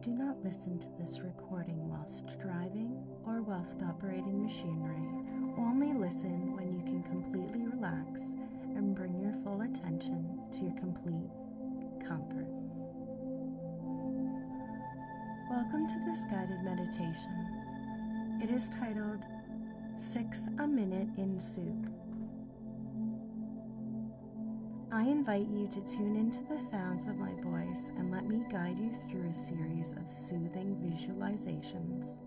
Do not listen to this recording whilst driving or whilst operating machinery. Only listen when you can completely relax and bring your full attention to your complete comfort. Welcome to this guided meditation. It is titled 6 a Minute in Soup. I invite you to tune into the sounds of my voice and let me guide you through a series of soothing visualizations,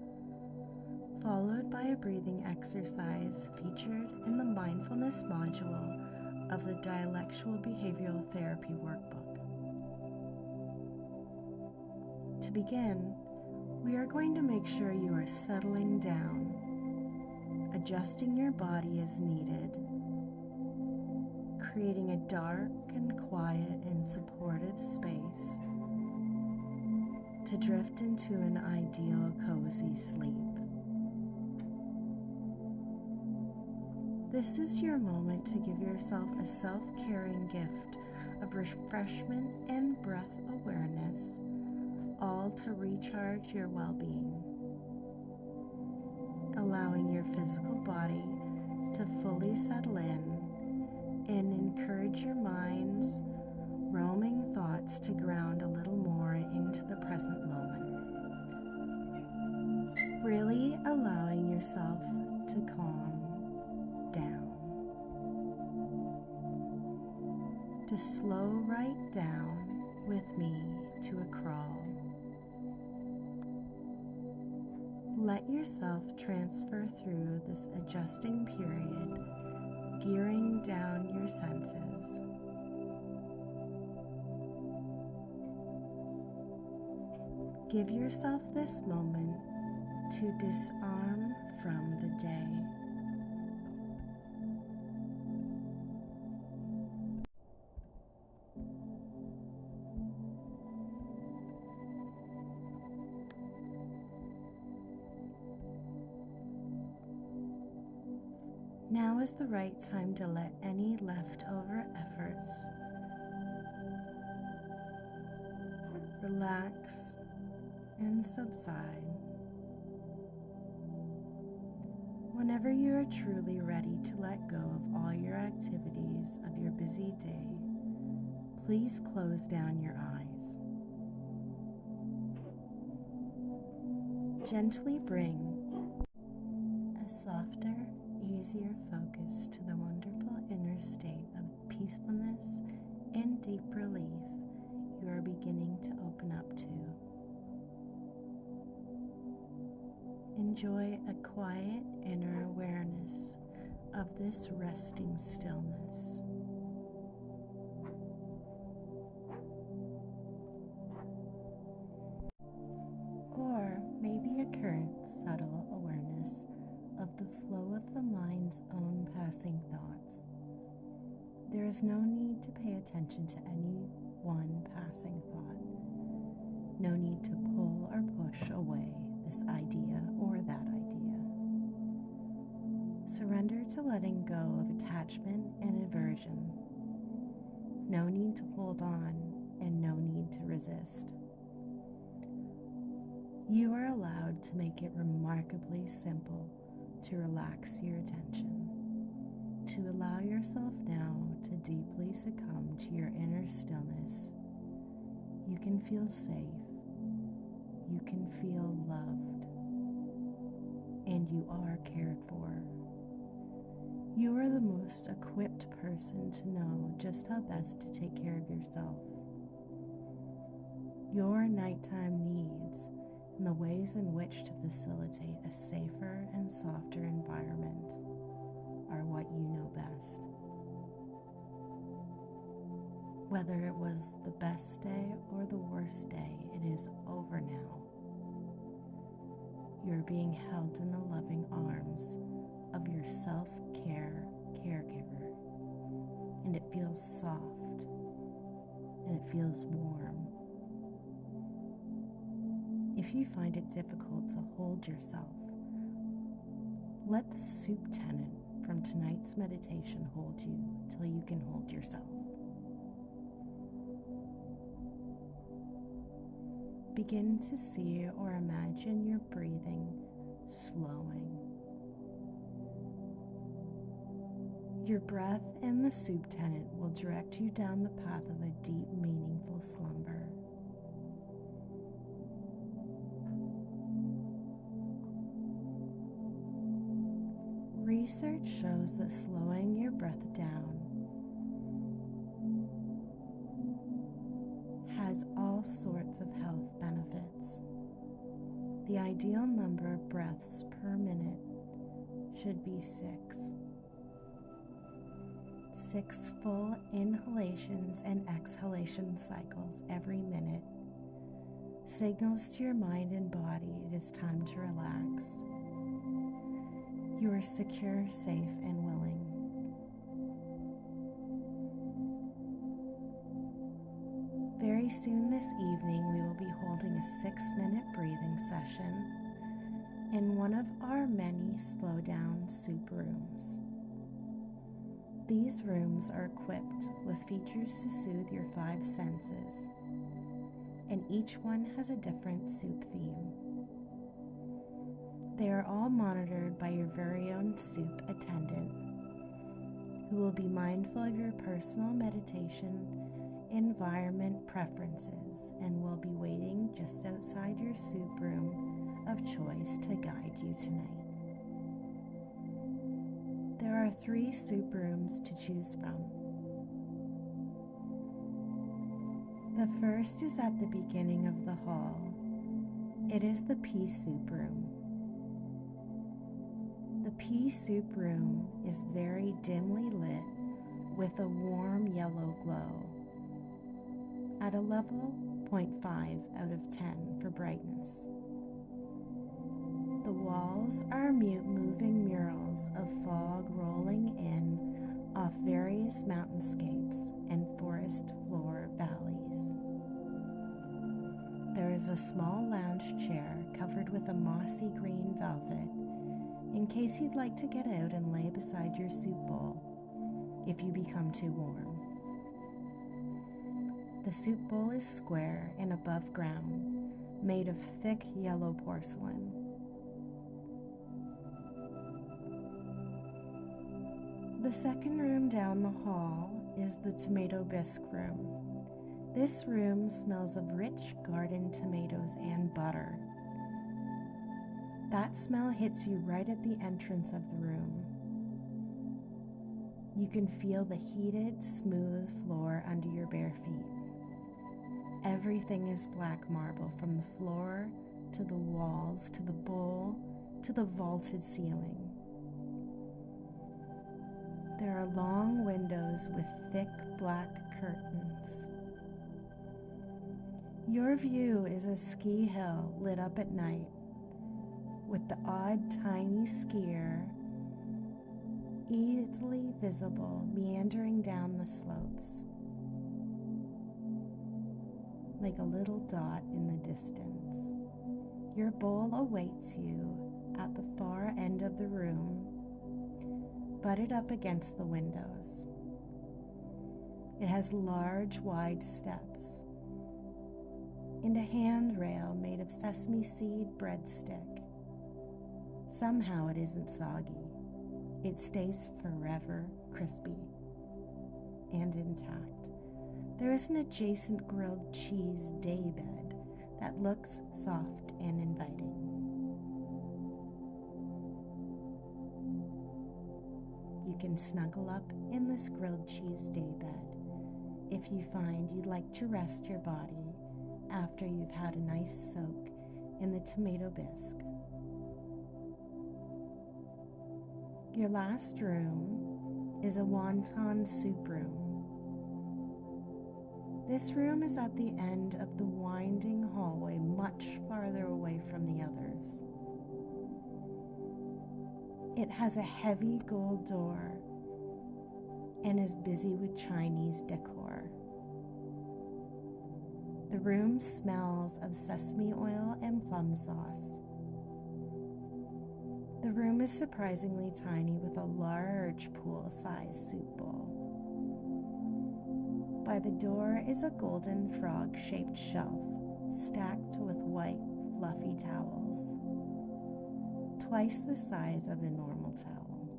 followed by a breathing exercise featured in the mindfulness module of the Dialectual Behavioral Therapy Workbook. To begin, we are going to make sure you are settling down, adjusting your body as needed, creating a dark and quiet and supportive space to drift into an ideal cozy sleep. This is your moment to give yourself a self-caring gift of refreshment and breath awareness, all to recharge your well-being, allowing your physical body to fully settle in and encourage your mind's roaming thoughts to ground a little more into the present moment. Really allowing yourself to calm down. To slow right down with me to a crawl. Let yourself transfer through this adjusting period, gearing down your senses. Give yourself this moment to disarm from the day. Now is the right time to let any leftover efforts relax and subside. Whenever you are truly ready to let go of all your activities of your busy day, please close down your eyes. Gently bring a softer, easier focus to the wonderful inner state of peacefulness and deep relief you are beginning to open up to. Enjoy a quiet inner awareness of this resting stillness. Or maybe a current subtle awareness of the flow of the mind's own passing thoughts. There is no need to pay attention to any one passing thought. No need to pull or push away this idea or that idea. Surrender to letting go of attachment and aversion. No need to hold on and no need to resist. You are allowed to make it remarkably simple to relax your attention, to allow yourself now to deeply succumb to your inner stillness. You can feel safe, you can feel loved, and you are cared for. You are the most equipped person to know just how best to take care of yourself. Your nighttime needs and the ways in which to facilitate a safer and softer environment are what you know best. Whether it was the best day or the worst day, it is over now. You're being held in the loving arms of your self-care caregiver, and it feels soft and it feels warm. If you find it difficult to hold yourself, let the soup tenant from tonight's meditation hold you till you can hold yourself. begin to see or imagine your breathing slowing. Your breath and the soup tenant will direct you down the path of a deep, meaningful slumber. Research shows that slowing your breath down has all sorts of health benefits. The ideal number of breaths per minute should be 6. 6 full inhalations and exhalation cycles every minute signals to your mind and body it is time to relax. You are secure, safe, and willing. Very soon this evening, we will be holding a 6-minute breathing session in one of our many slow-down soup rooms. These rooms are equipped with features to soothe your 5 senses, and each one has a different soup theme. They are all monitored by your very own soup attendant, who will be mindful of your personal meditation environment preferences and will be waiting just outside your soup room of choice to guide you tonight. There are 3 soup rooms to choose from. The first is at the beginning of the hall. It is the pea soup room. The pea soup room is very dimly lit with a warm yellow glow at a level 0.5 out of 10 for brightness. The walls are moving murals of fog rolling in off various mountainscapes and forest floor valleys. There is a small lounge chair covered with a mossy green velvet in case you'd like to get out and lay beside your soup bowl if you become too warm. The soup bowl is square and above ground, made of thick yellow porcelain. The second room down the hall is the tomato bisque room. This room smells of rich garden tomatoes and butter. That smell hits you right at the entrance of the room. You can feel the heated, smooth floor under your bare feet. Everything is black marble from the floor to the walls to the bowl to the vaulted ceiling. There are long windows with thick black curtains. Your view is a ski hill lit up at night, with the odd tiny skier easily visible meandering down the slopes, like a little dot in the distance. Your bowl awaits you at the far end of the room, butted up against the windows. It has large, wide steps and a handrail made of sesame seed breadstick. Somehow it isn't soggy. It stays forever crispy and intact. There is an adjacent grilled cheese daybed that looks soft and inviting. You can snuggle up in this grilled cheese daybed if you find you'd like to rest your body after you've had a nice soak in the tomato bisque. Your last room is a wonton soup room. This room is at the end of the winding hallway, much farther away from the others. It has a heavy gold door and is busy with Chinese decor. The room smells of sesame oil and plum sauce. The room is surprisingly tiny with a large pool-sized soup bowl. By the door is a golden frog-shaped shelf stacked with white, fluffy towels, twice the size of a normal towel.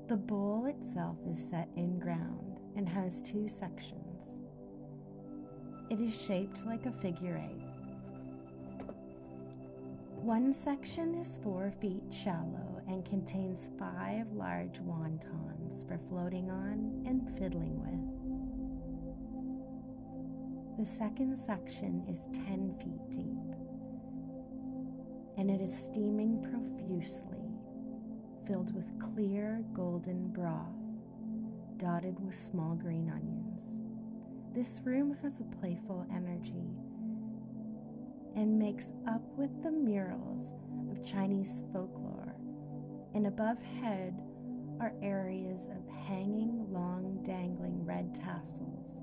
The bowl itself is set in ground and has 2 sections. It is shaped like a figure 8. One section is 4 feet shallow and contains 5 large wontons for floating on and fiddling with. The second section is 10 feet deep, and it is steaming profusely, filled with clear golden broth, dotted with small green onions. This room has a playful energy and makes up with the murals of Chinese folklore, and above head are areas of hanging, long, dangling red tassels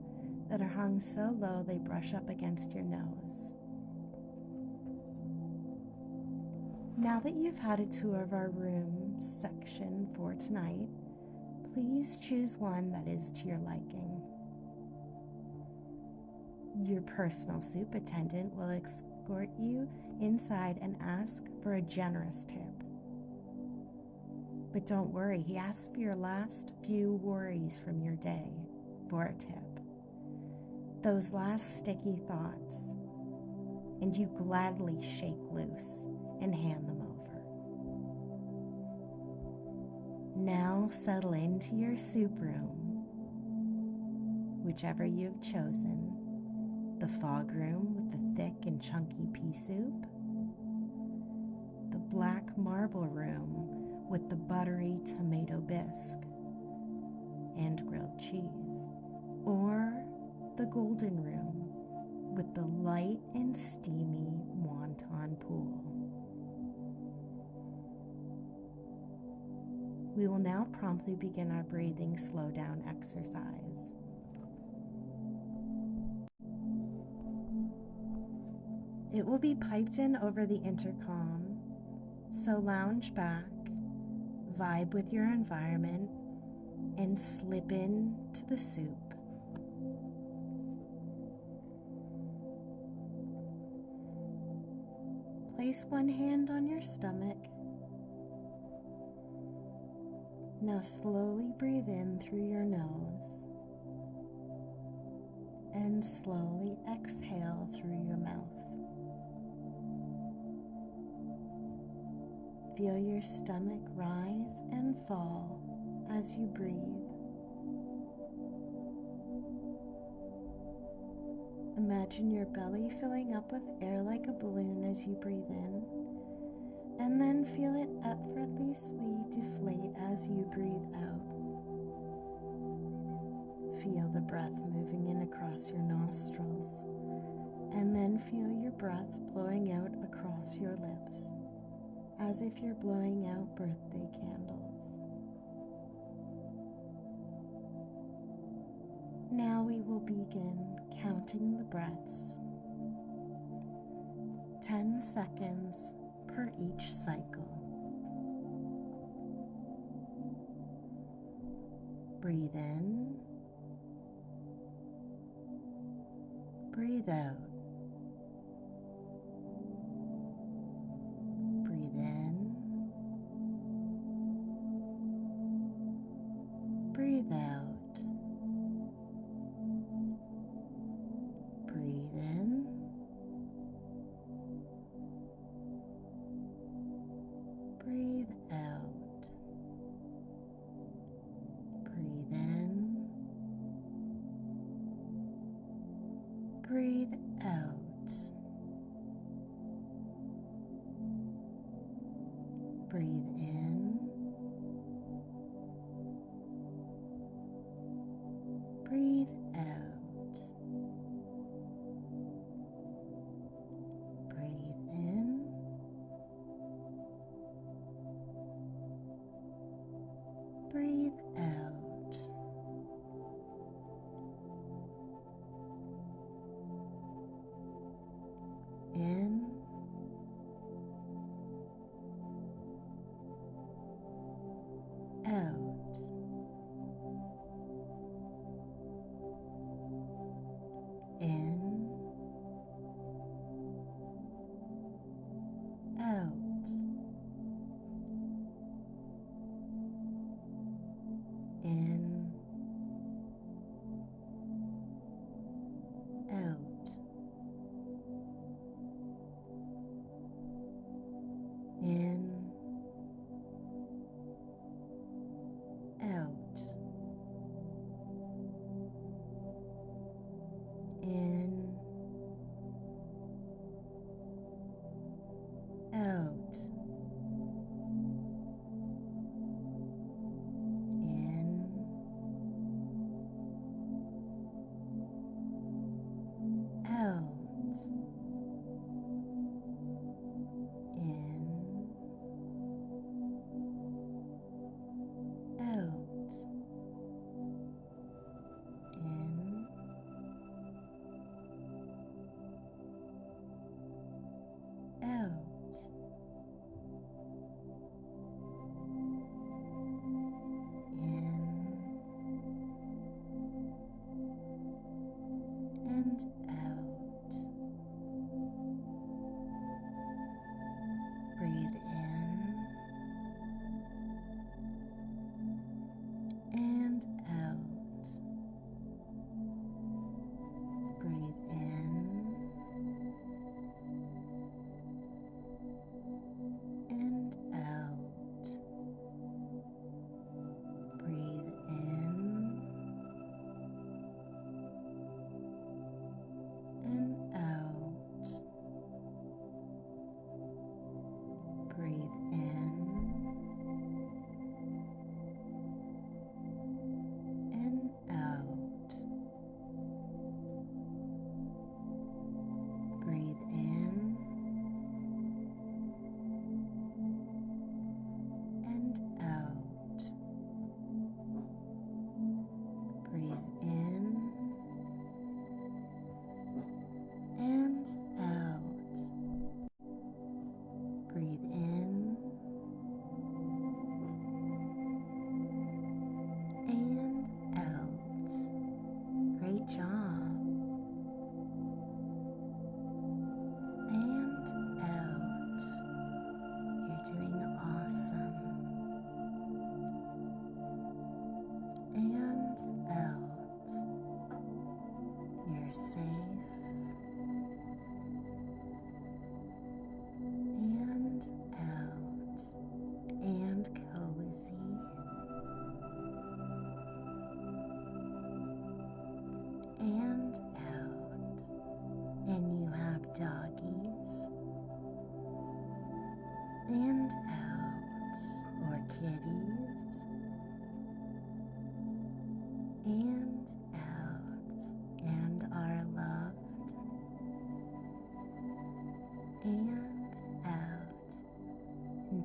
that are hung so low they brush up against your nose. Now that you've had a tour of our room section for tonight, please choose one that is to your liking. Your personal soup attendant will escort you inside and ask for a generous tip. But don't worry, he asks for your last few worries from your day for a tip. Those last sticky thoughts, and you gladly shake loose and hand them over. Now settle into your soup room, whichever you've chosen. The fog room with the thick and chunky pea soup, the black marble room with the buttery tomato bisque and grilled cheese, or the golden room with the light and steamy wonton pool. We will now promptly begin our breathing slow down exercise. It will be piped in over the intercom, so lounge back, vibe with your environment, and slip into the soup. Place one hand on your stomach. Now slowly breathe in through your nose and slowly exhale through your mouth. Feel your stomach rise and fall as you breathe. Imagine your belly filling up with air like a balloon as you breathe in, and then feel it effortlessly deflate as you breathe out. Feel the breath moving in across your nostrils, and then feel your breath blowing out across your lips, as if you're blowing out birthday candles. Now we will begin counting the breaths. 10 seconds per each cycle. Breathe in, breathe out. Breathe in, breathe out. Breathe in, breathe out. Breathe in, breathe out. Breathe in, breathe out. Breathe in, breathe out. In, out. In,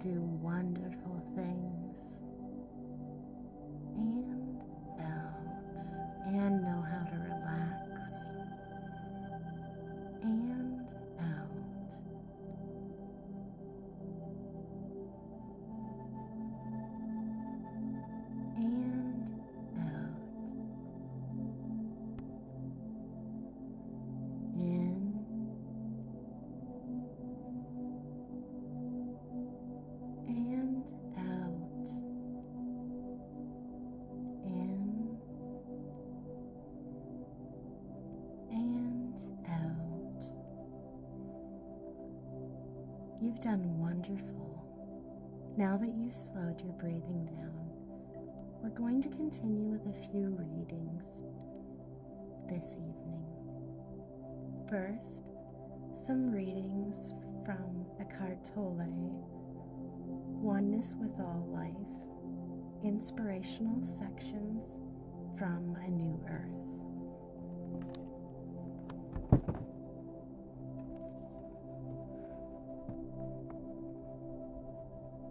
do wonderful things, and out, and know how to relax, and out. And out. In and out. In and out. You've done wonderful. Now that you've slowed your breathing down, we're going to continue with a few readings this evening. First, some readings from Eckhart Tolle, Oneness with All Life, inspirational sections from A New Earth.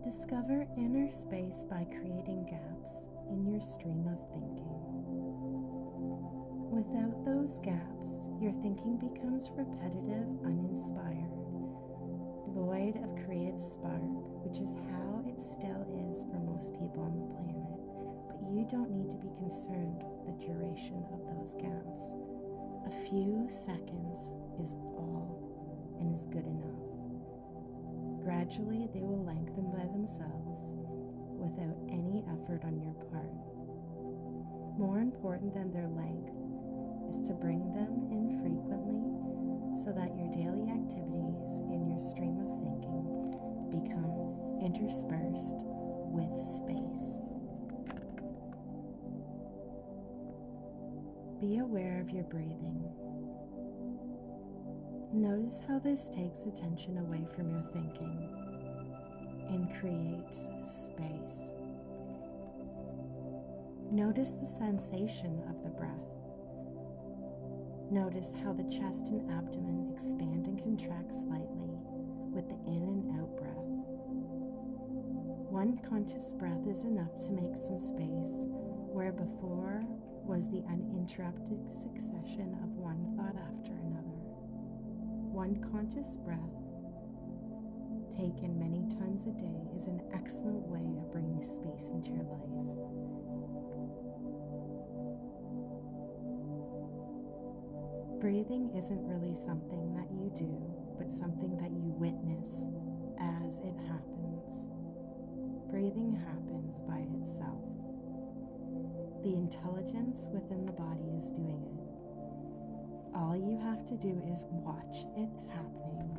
Discover inner space by creating gaps in your stream of thinking. Without those gaps, your thinking becomes repetitive, uninspired, devoid of creative spark, which is how it still is for most people on the planet. But you don't need to be concerned with the duration of those gaps. A few seconds is all and is good enough. Gradually, they will lengthen by themselves without any effort on your part. More important than their length is to bring them in frequently so that your daily activities in your stream of thinking become interspersed with space. Be aware of your breathing. Notice how this takes attention away from your thinking and creates space. Notice the sensation of the breath. Notice how the chest and abdomen expand and contract slightly with the in and out breath. One conscious breath is enough to make some space where before was the uninterrupted succession of one thought after another. One conscious breath, taken many times a day, is an excellent way of bringing space into your life. Breathing isn't really something that you do, but something that you witness as it happens. Breathing happens by itself. The intelligence within the body is doing it. All you have to do is watch it happening.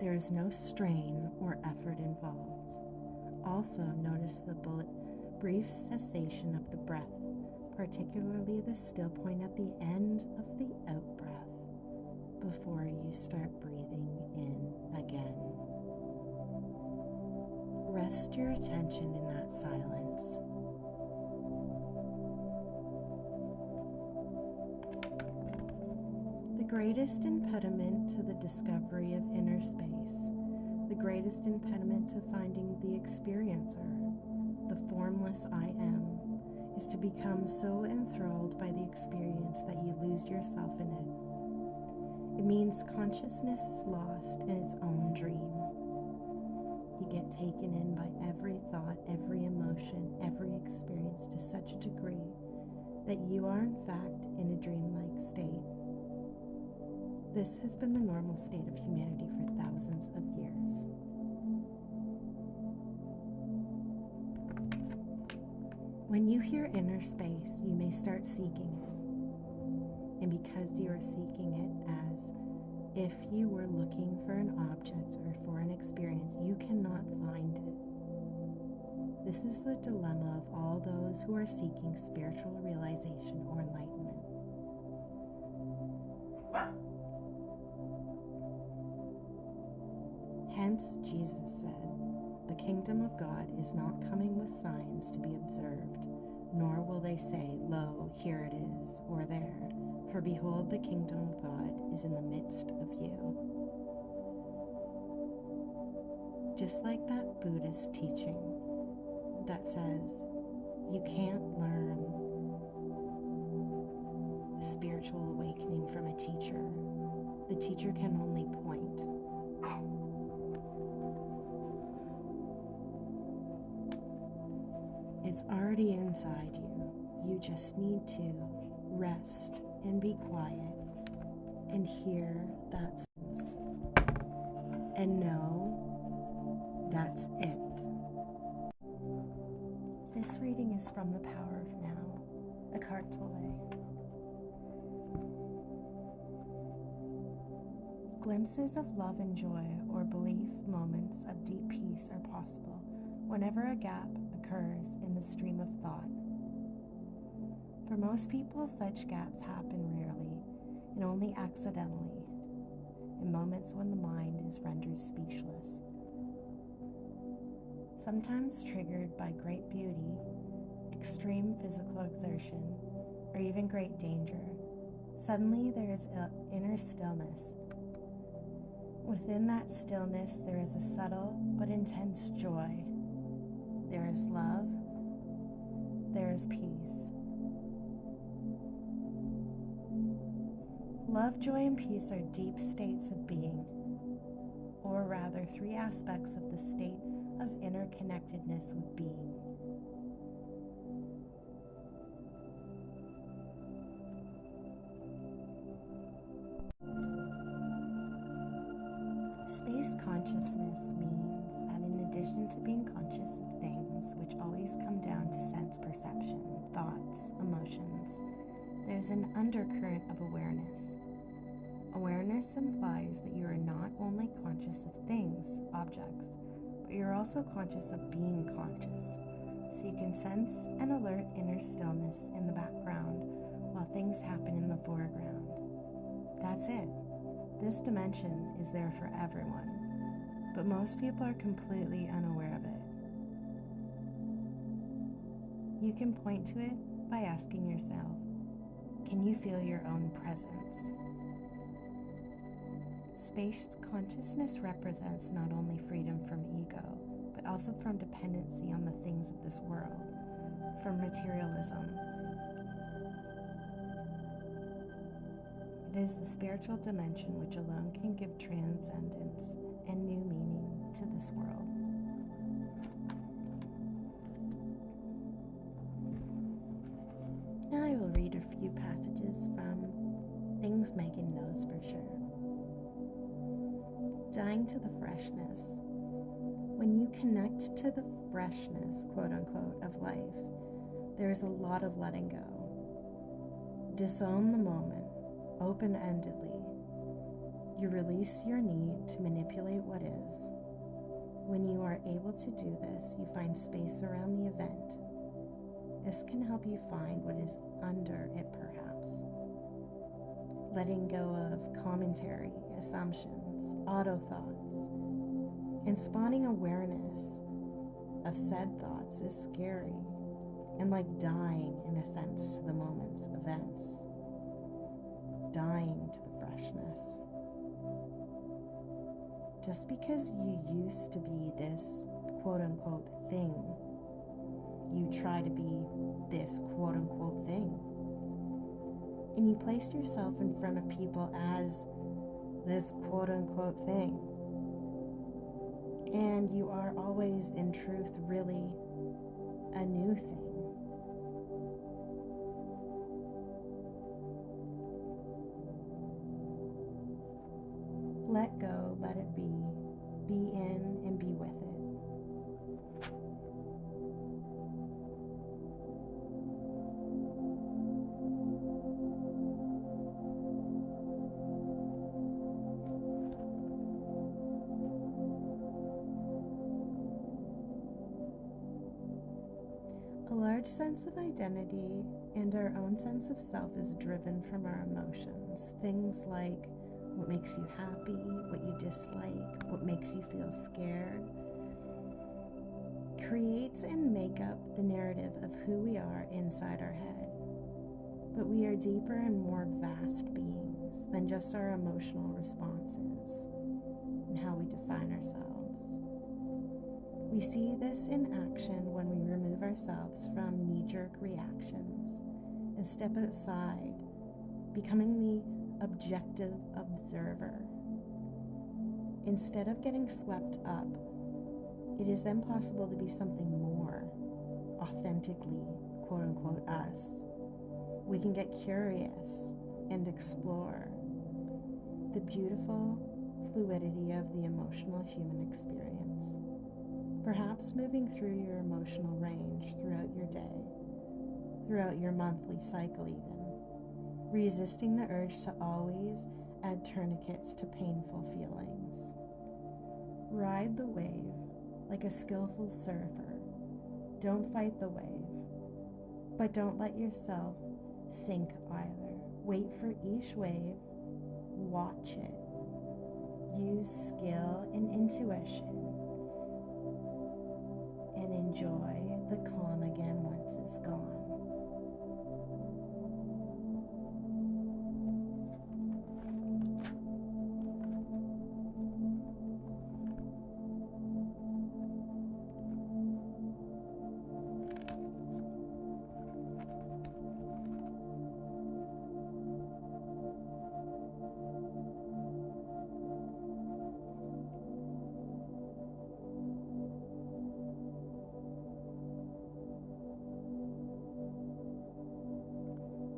There is no strain or effort involved. Also, notice the brief cessation of the breath, particularly the still point at the end of the out breath, before you start breathing in again. Rest your attention in that silence. The greatest impediment to the discovery of inner space, the greatest impediment to finding the experiencer, the formless I am, is to become so enthralled by the experience that you lose yourself in it. It means consciousness is lost in its own dream. You get taken in by every thought, every emotion, every experience to such a degree that you are in fact in a dreamlike state. This has been the normal state of humanity for thousands of years. When you hear inner space, you may start seeking it. And because you are seeking it as if you were looking for an object or for an experience, you cannot find it. This is the dilemma of all those who are seeking spiritual realization or enlightenment. Hence, Jesus said, "The kingdom of God is not coming with signs to be observed, nor will they say, 'Lo, here it is,' or 'there,' for behold, the kingdom of God is in the midst of you." Just like that Buddhist teaching that says you can't learn spiritual awakening from a teacher. The teacher can only point. It's already inside you. You just need to rest and be quiet and hear that sense and know that's it. This reading is from The Power of Now, Eckhart Tolle. Glimpses of love and joy or belief moments of deep peace are possible whenever a gap occurs in the stream of thought. For most people, such gaps happen rarely and only accidentally, in moments when the mind is rendered speechless. Sometimes triggered by great beauty, extreme physical exertion, or even great danger, suddenly there is an inner stillness. Within that stillness, there is a subtle but intense joy. There is love. There is peace. Love, joy, and peace are deep states of being, or rather 3 aspects of the state of interconnectedness with being. Space consciousness means that in addition to being conscious of things, which always come down to sense perception, thoughts, emotions, there's an undercurrent of awareness. Awareness implies that you are not only conscious of things, objects, but you're also conscious of being conscious. So you can sense and alert inner stillness in the background while things happen in the foreground. That's it. This dimension is there for everyone, but most people are completely unaware of it. You can point to it by asking yourself, can you feel your own presence? Space consciousness represents not only freedom from ego, but also from dependency on the things of this world, from materialism. It is the spiritual dimension which alone can give transcendence and new meaning to this world. Now I will read a few passages from Things Megan Knows for Sure. Dying to the freshness. When you connect to the freshness, quote unquote, of life, there is a lot of letting go. Disown the moment, open-endedly. You release your need to manipulate what is. When you are able to do this, you find space around the event. This can help you find what is under it, perhaps. Letting go of commentary, assumptions, auto-thoughts, and spawning awareness of said thoughts is scary and like dying, in a sense, to the moment's events. Dying to the freshness. Just because you used to be this quote-unquote thing, you try to be this quote-unquote thing. And you placed yourself in front of people as this quote-unquote thing. And you are always, in truth, really a new thing. Let go, let it be in and be with it. A large sense of identity and our own sense of self is driven from our emotions. Things like what makes you happy, what you dislike, what makes you feel scared, creates and make up the narrative of who we are inside our head. But we are deeper and more vast beings than just our emotional responses and how we define ourselves. We see this in action when we remove ourselves from knee-jerk reactions and step outside, becoming the objective observer. Instead of getting swept up, it is then possible to be something more, authentically, quote-unquote, us. We can get curious and explore the beautiful fluidity of the emotional human experience. Perhaps moving through your emotional range throughout your day, throughout your monthly cycle even, resisting the urge to always add tourniquets to painful feelings. Ride the wave like a skillful surfer. Don't fight the wave, but don't let yourself sink either. Wait for each wave, watch it, use skill and intuition, and enjoy the calm again once it's gone.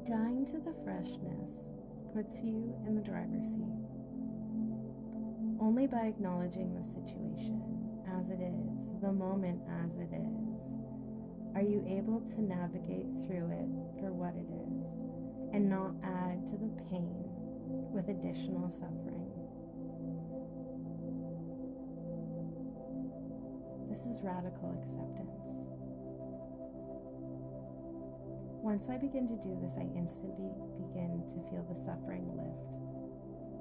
Dying to the freshness puts you in the driver's seat. Only by acknowledging the situation as it is, the moment as it is, are you able to navigate through it for what it is and not add to the pain with additional suffering. This is radical acceptance. Once I begin to do this, I instantly begin to feel the suffering lift.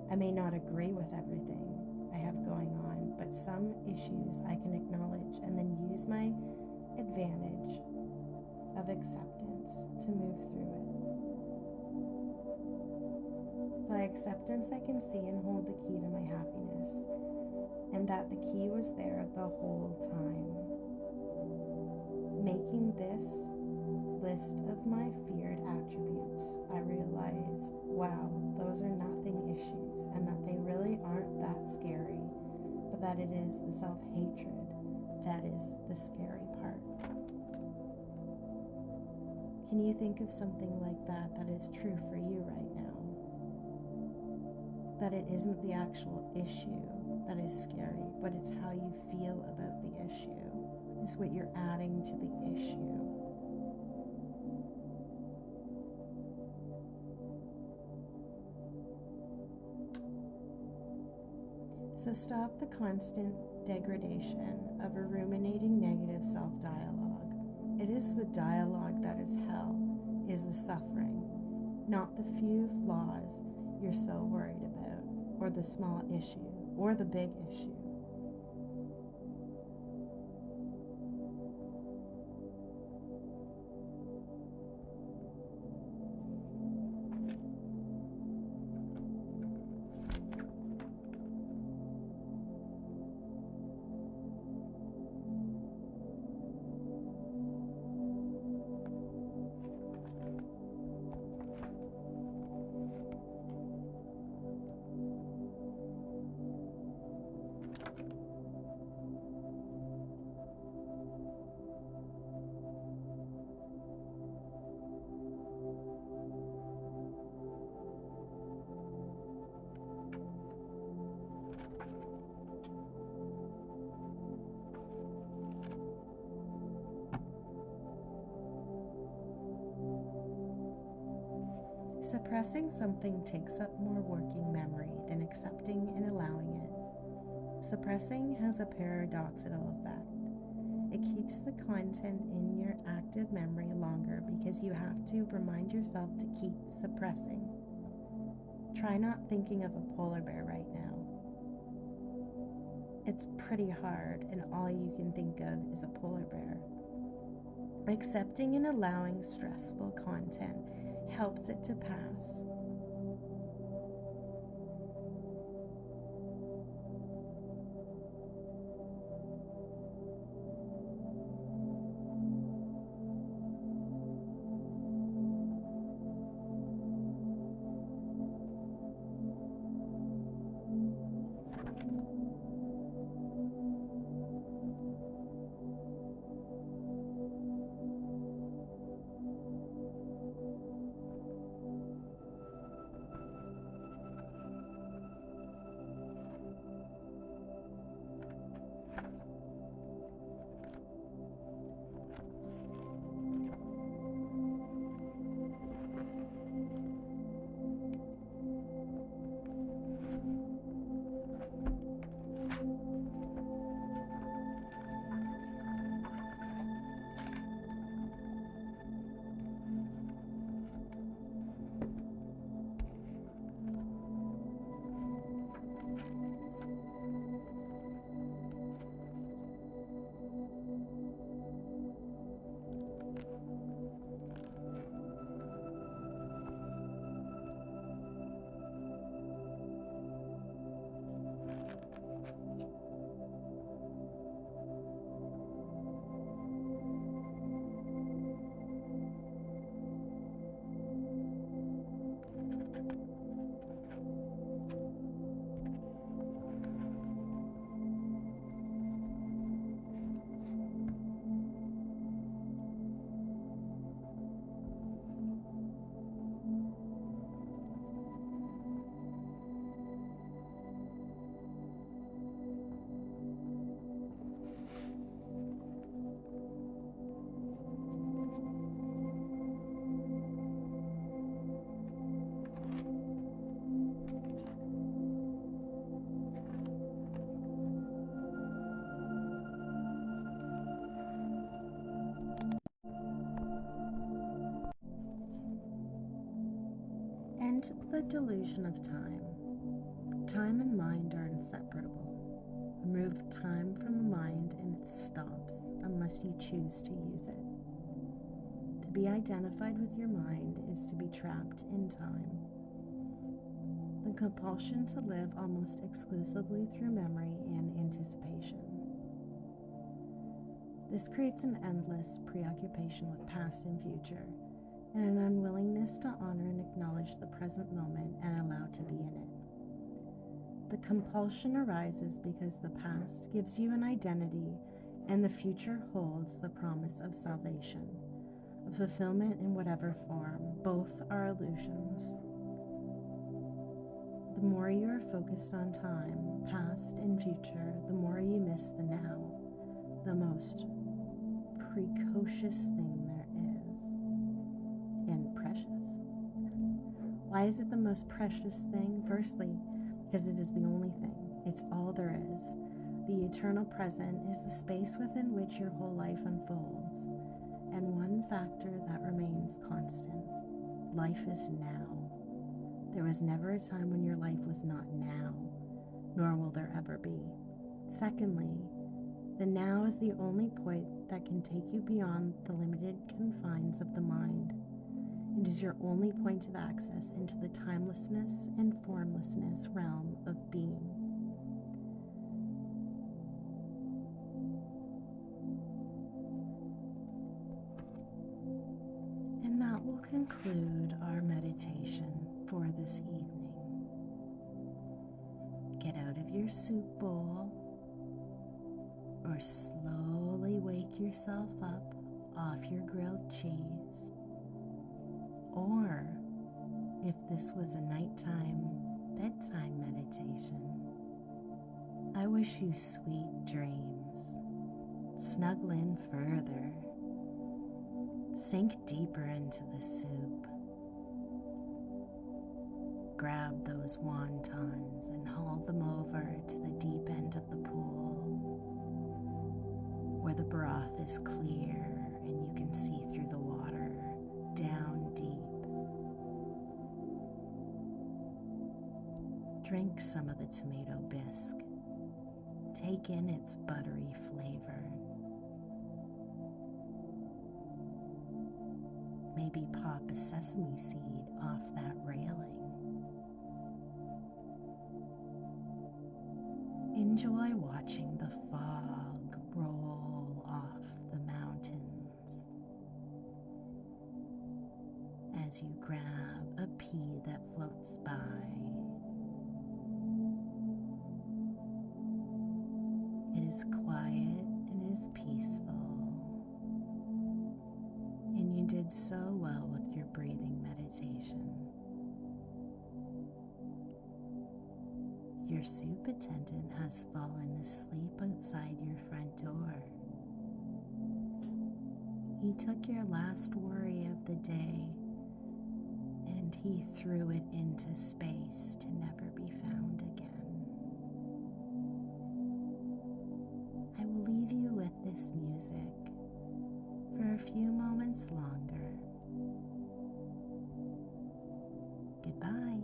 I may not agree with everything I have going on, but some issues I can acknowledge and then use my advantage of acceptance to move through it. By acceptance, I can see and hold the key to my happiness, and that the key was there the whole time. Making this list of my feared attributes, I realize, wow, those are nothing issues, and that they really aren't that scary, but that it is the self-hatred that is the scary part. Can you think of something like that that is true for you right now? That it isn't the actual issue that is scary, but it's how you feel about the issue. It's what you're adding to the issue. So stop the constant degradation of a ruminating negative self-dialogue. It is the dialogue that is hell, is the suffering, not the few flaws you're so worried about, or the small issue, or the big issue. Suppressing something takes up more working memory than accepting and allowing it. Suppressing has a paradoxical effect. It keeps the content in your active memory longer because you have to remind yourself to keep suppressing. Try not thinking of a polar bear right now. It's pretty hard, and all you can think of is a polar bear. Accepting and allowing stressful content helps it to pass. End the delusion of time. Time and mind are inseparable. Remove time from the mind and it stops unless you choose to use it. To be identified with your mind is to be trapped in time. The compulsion to live almost exclusively through memory and anticipation. This creates an endless preoccupation with past and future, and an unwillingness to honor and acknowledge the present moment and allow to be in it. The compulsion arises because the past gives you an identity and the future holds the promise of salvation, of fulfillment in whatever form. Both are illusions. The more you are focused on time, past and future, the more you miss the now, the most precocious thing there is, and precious. Why is it the most precious thing? Firstly, because it is the only thing. It's all there is. The eternal present is the space within which your whole life unfolds, and one factor that remains constant. Life is now. There was never a time when your life was not now, nor will there ever be. Secondly, the now is the only point that can take you beyond the limited confines of the mind. It is your only point of access into the timelessness and formlessness realm of being. And that will conclude our meditation for this evening. Get out of your soup bowl or slowly wake yourself up off your grilled cheese. Or, if this was a nighttime bedtime meditation, I wish you sweet dreams. Snuggle in further. Sink deeper into the soup. Grab those wontons and haul them over to the deep end of the pool, where the broth is clear and you can see through the water down deep. Drink some of the tomato bisque. Take in its buttery flavor. Maybe pop a sesame seed off that railing. Enjoy watching the fog roll off the mountains as you grab a pea that floats by. It is quiet and it is peaceful, and you did so well with your breathing meditation. Your soup attendant has fallen asleep outside your front door. He took your last worry of the day and he threw it into space to never be found again. I will leave you with this music for a few moments longer. Goodbye.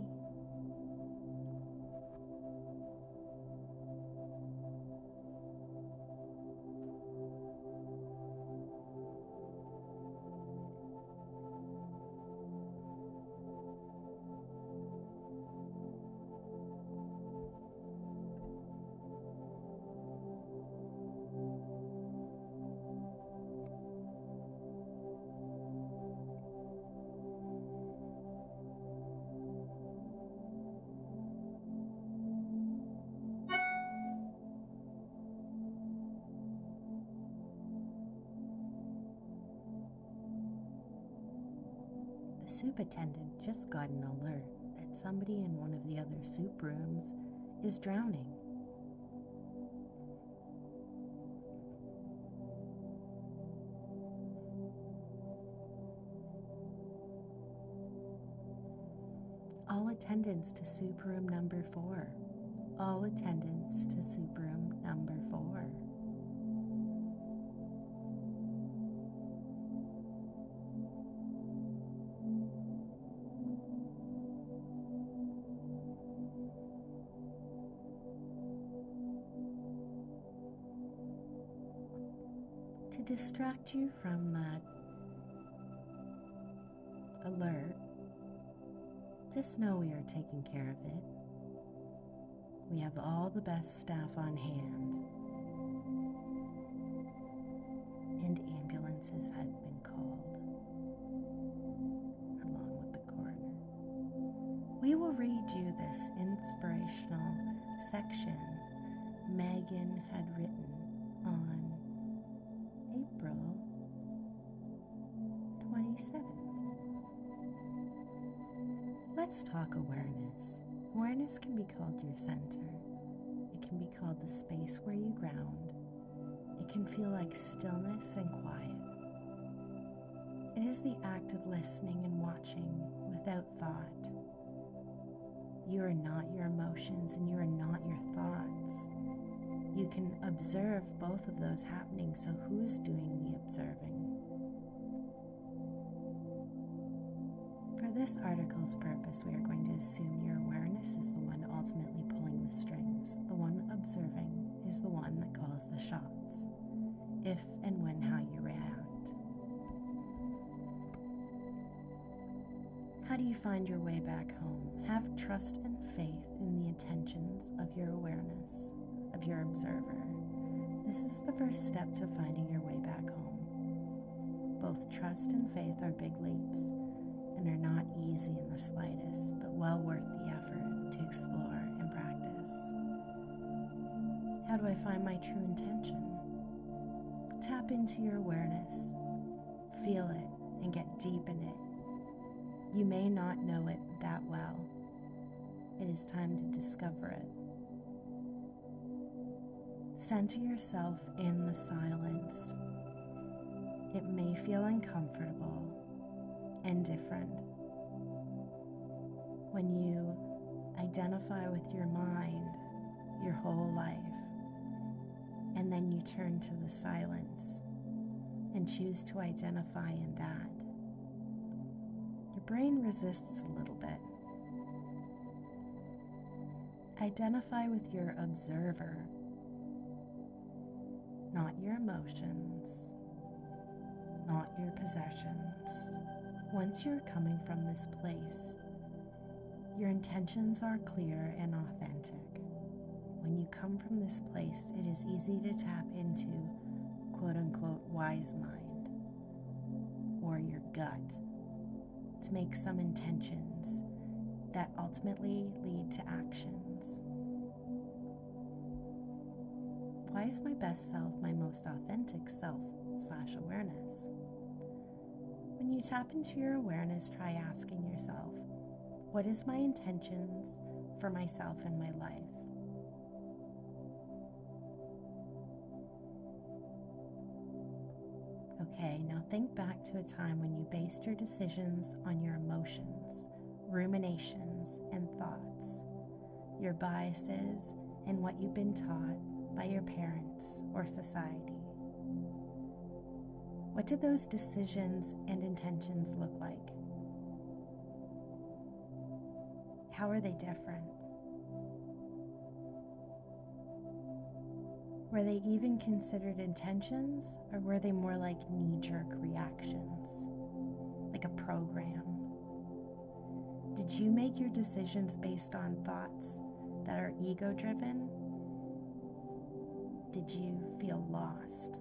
The soup attendant just got an alert that somebody in one of the other soup rooms is drowning. All attendants to soup room number 4. All attendants to soup room number 4. to distract you from that alert, just know we are taking care of it. We have all the best staff on hand, and ambulances had been called, along with the coroner. We will read you this inspirational section Megan had written on April 27th. Let's talk awareness. Awareness can be called your center. It can be called the space where you ground. It can feel like stillness and quiet. It is the act of listening and watching without thought. You are not your emotions and you are not your thoughts. You can observe both of those happening, so who's doing the observing? For this article's purpose, we are going to assume your awareness is the one ultimately pulling the strings. The one observing is the one that calls the shots, if and when how you react. How do you find your way back home? Have trust and faith in the intentions of your awareness, of your observer. This is the first step to finding your way back home. Both trust and faith are big leaps and are not easy in the slightest, but well worth the effort to explore and practice. How do I find my true intention? Tap into your awareness, feel it, and get deep in it. You may not know it that well. It is time to discover it. Center yourself in the silence. It may feel uncomfortable and different. When you identify with your mind your whole life, and then you turn to the silence and choose to identify in that, your brain resists a little bit. Identify with your observer, not your emotions, not your possessions. Once you're coming from this place, your intentions are clear and authentic. When you come from this place, it is easy to tap into quote-unquote wise mind or your gut to make some intentions that ultimately lead to actions. Why is my best self my most authentic self/awareness? When you tap into your awareness, try asking yourself, what is my intentions for myself in my life? Okay, now think back to a time when you based your decisions on your emotions, ruminations, and thoughts, your biases, and what you've been taught by your parents or society. What did those decisions and intentions look like? How are they different? Were they even considered intentions, or were they more like knee-jerk reactions, like a program? Did you make your decisions based on thoughts that are ego-driven? Did you feel lost?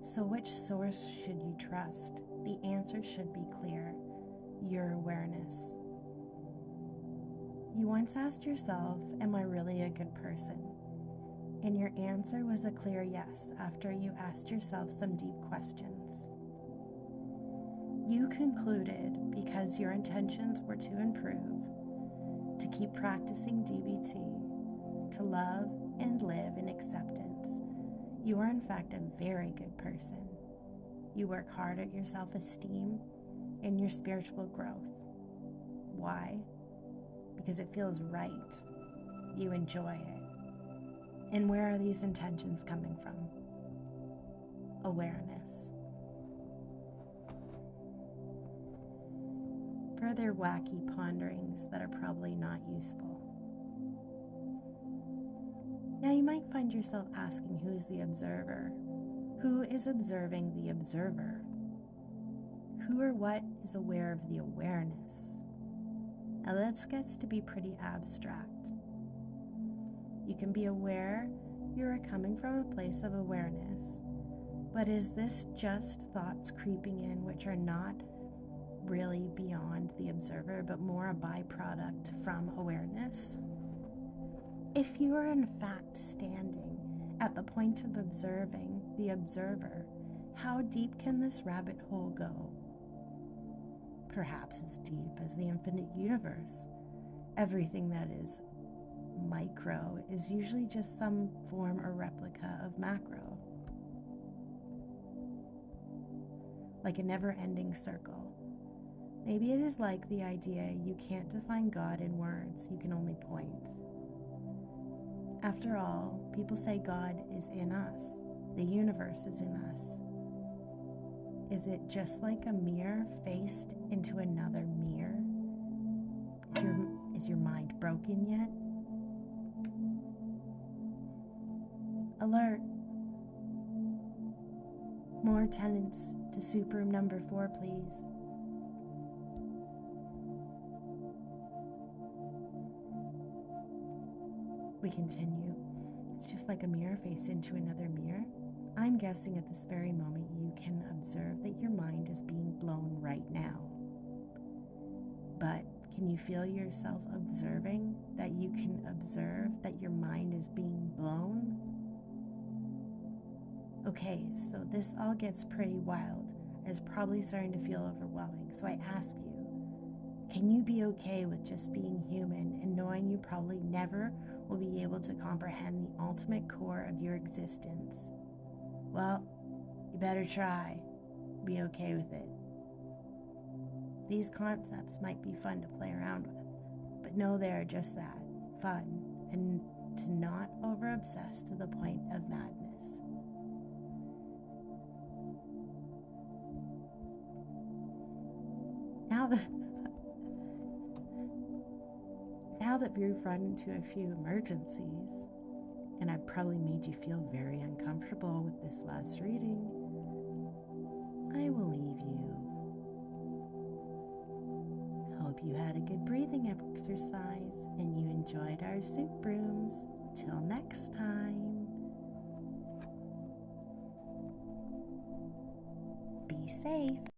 So which source should you trust? The answer should be clear: your awareness. You once asked yourself, am I really a good person? And your answer was a clear yes after you asked yourself some deep questions. You concluded, because your intentions were to improve, to keep practicing DBT, to love and live in acceptance, you are in fact a very good person. You work hard at your self-esteem and your spiritual growth. Why? Because it feels right. You enjoy it. And where are these intentions coming from? Awareness. Further wacky ponderings that are probably not useful. Now you might find yourself asking, who is the observer? Who is observing the observer? Who or what is aware of the awareness? Now this gets to be pretty abstract. You can be aware you're coming from a place of awareness, but is this just thoughts creeping in which are not really beyond the observer, but more a byproduct from awareness? If you are in fact standing at the point of observing the observer, how deep can this rabbit hole go? Perhaps as deep as the infinite universe. Everything that is micro is usually just some form or replica of macro. Like a never-ending circle. Maybe it is like the idea you can't define God in words, you can only point. After all, people say God is in us. The universe is in us. Is it just like a mirror faced into another mirror? Is your mind broken yet? Alert! More tenants to soup room number 4, please. We continue. It's just like a mirror faced into another mirror. I'm guessing at this very moment you can observe that your mind is being blown right now. But can you feel yourself observing that you can observe that your mind is being blown? Okay, so this all gets pretty wild. It's probably starting to feel overwhelming. So I ask you, can you be okay with just being human and knowing you probably never will be able to comprehend the ultimate core of your existence? Well, you better try. Be okay with it. These concepts might be fun to play around with, but know they are just that, fun, and to not over-obsess to the point of madness. Now that we've run into a few emergencies, and I've probably made you feel very uncomfortable with this last reading, I will leave you. Hope you had a good breathing exercise and you enjoyed our soup rooms. Till next time. Be safe.